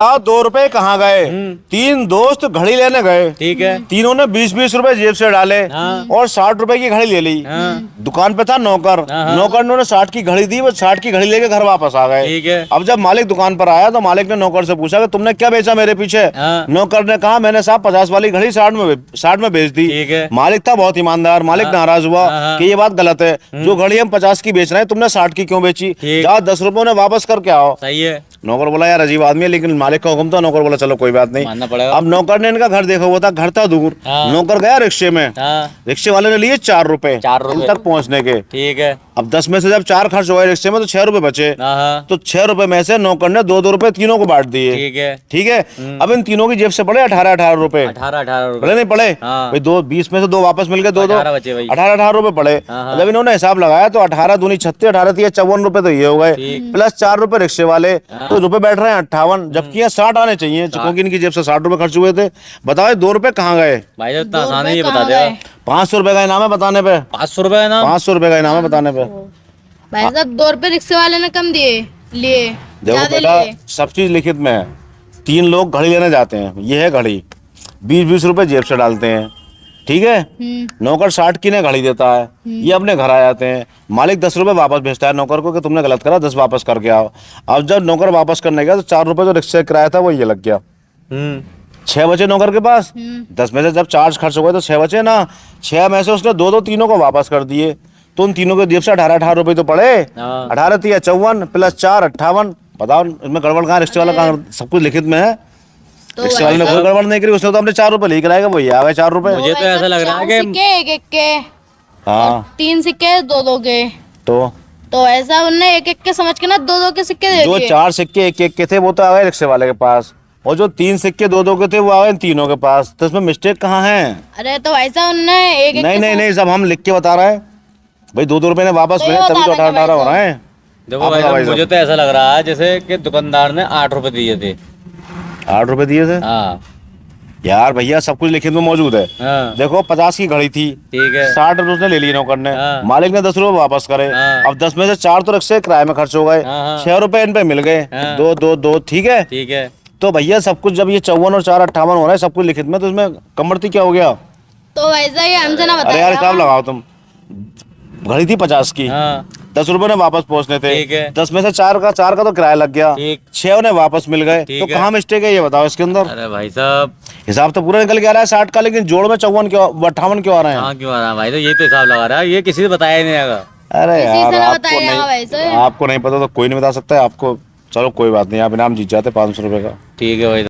2 रुपए कहाँ गए? 3 दोस्त घड़ी लेने गए, ठीक है। तीनों ने 20-20 रुपए जेब से डाले और 60 रुपए की घड़ी ले ली। दुकान पे था नौकर, नौकर ने 60 की घड़ी दी, वो 60 की घड़ी लेके घर वापस आ गए। ठीक है। अब जब मालिक दुकान पर आया तो मालिक ने नौकर से पूछा कि तुमने क्या बेचा मेरे पीछे? नौकर ने कहा मैंने साहब 50 वाली घड़ी 60 में बेच दी। ठीक है। मालिक था बहुत ईमानदार, मालिक नाराज हुआ कि ये बात गलत है, जो घड़ी हम 50 की बेच रहे हैं तुमने 60 की क्यों बेची? जाओ 10 रुपए ने वापस करके आओ। सही है। नौकर बोला यार अजीब आदमी है, लेकिन मालिक का हुक्म था। नौकर बोला चलो कोई बात नहीं, मानना पड़ेगा। अब नौकर ने इनका घर देखा हुआ था, घर था दूर। नौकर गया रिक्शे में, रिक्शे वाले ने लिए 4 रुपए 4 रुपए तक पहुंचने के। ठीक है। अब 10 में से जब 4 खर्च हो गए रिक्शे में तो 6 रुपए बचे। तो 6 रुपए में से नौकर ने 2-2 रुपए तीनों को बांट दिए। ठीक है। ठीक है। अब इन तीनों की जेब से पड़े 18-18 रुपए। 18 रुपए पड़े नहीं पड़े भाई? 20 में से 2 वापस मिल गए, 2-2 बचे भाई। 18 रुपए पड़े। जब इन्होंने हिसाब लगाया तो 18 दूनी 36, 18 तिया 54 रुपए तो ये हो गए, प्लस 4 रुपए रिक्शे वाले, तो रुपए बैठ रहे हैं 58, जबकि यहाँ 60 आने चाहिए, क्योंकि इनकी जेब से 60 रुपए खर्च हुए थे। बताओ 2 रुपए कहाँ गए? भाई जो इतना आसान है ये बता दे। 500 रुपए का इनाम है बताने पे। 500 रुपए है ना? 500 रुपए का इनाम है बताने पे। भाई साहब 2 रुपए रिक्शे वाले ने कम दिए, लिए देखो ज्यादा बेटा लिए। सब चीज लिखित में है। 3 लोग घड़ी लेने जाते हैं, ये है घड़ी, 20-20 रुपए जेब से डालते हैं। ठीक है। नौकर 60 की ने घड़ी देता है, ये अपने घर आ जाते हैं। मालिक 10 रुपए वापस भेजता है नौकर को कि तुमने गलत करा, 10 वापस करके आओ। अब जब नौकर वापस करने गया तो 4 रुपए जो रिक्शे किराया था वो ये लग गया। 6 बचे नौकर के पास। 10 में से जब 4 खर्च हो गए तो 6 बचे ना। 6 में से उसने 2-2 तीनों को वापस कर दिए, तो उन तीनों के जेब से 18-18 रुपए तो पड़े। 18 तिया 54 प्लस 4 58। बताओ इसमें गड़बड़ कहाँ? रिक्शे वाला कहाँ? सब कुछ लिखित में है। रिक्शे वाले ने कोई गड़बड़ नहीं करी, उसने तो अपने 4 रुपए लेकर आएगा, वही आ गए 4 रुपए। मुझे तो ऐसा लग रहा है कि सिक्के एक के, हाँ 3 सिक्के 2-2 के, तो ऐसा उनने एक के समझ के ना 2-2 के सिक्के दे जो दिए। 4 सिक्के एक के थे वो तो आ गए रिक्शे वाले के पास, और जो 3 सिक्के 2-2 के थे वो आ गए तीनों के पास। तो इसमें मिस्टेक कहाँ है? अरे तो ऐसा उनने एक नहीं, सब हम लिख के बता रहे हैं भाई। 2-2 रुपए ने वापस मिले तभी तो 18-18 हो रहा है। देखो भाई साहब, मुझे तो ऐसा लग रहा है जैसे कि दुकानदार ने 8 रुपए दिए थे। 8 रुपए दिए थे यार भैया, सब कुछ लिखित में मौजूद है। देखो 50 की घड़ी थी, ठीक है। 60 रुपए उसने ले ली नौकर ने, मालिक ने 10 रुपए वापस करे। अब 10 में से 4 तो रिक्शे किराए में खर्च हो गए, 6 रुपए इन पे मिल गए, 2-2-2। ठीक है। ठीक है। तो भैया सब कुछ जब ये 54 और 4 58 हो रहा है सब कुछ लिखित में, तो इसमें कमरती क्या हो गया? तो ऐसा ही हमसे ना अरे बताया। यार हिसाब लगाओ तुम। घड़ी थी 50 की, 10 रुपए ने वापस पहुंचने थे। ठीक है। 10 में से 4 का तो किराया लग गया, 6 उन्हें वापस मिल गए। तो कहाँ मिस्टेक है ये बताओ इसके अंदर? अरे भाई साहब हिसाब तो पूरा निकल के आ रहा है 60 का, लेकिन जोड़ में 54 क्यों 58 क्यों आ रहे हैं? हाँ क्यों आ रहा है भाई? तो ये तो हिसाब लगा रहा है, ये किसी से बताया ही नहीं आएगा। अरे किसी यार से ना आपको बताया नहीं, वैसे। आपको नहीं पता तो कोई नहीं बता सकता है आपको। चलो कोई बात नहीं, आप इनाम जीत जाते 500 रुपए का। ठीक है भाई।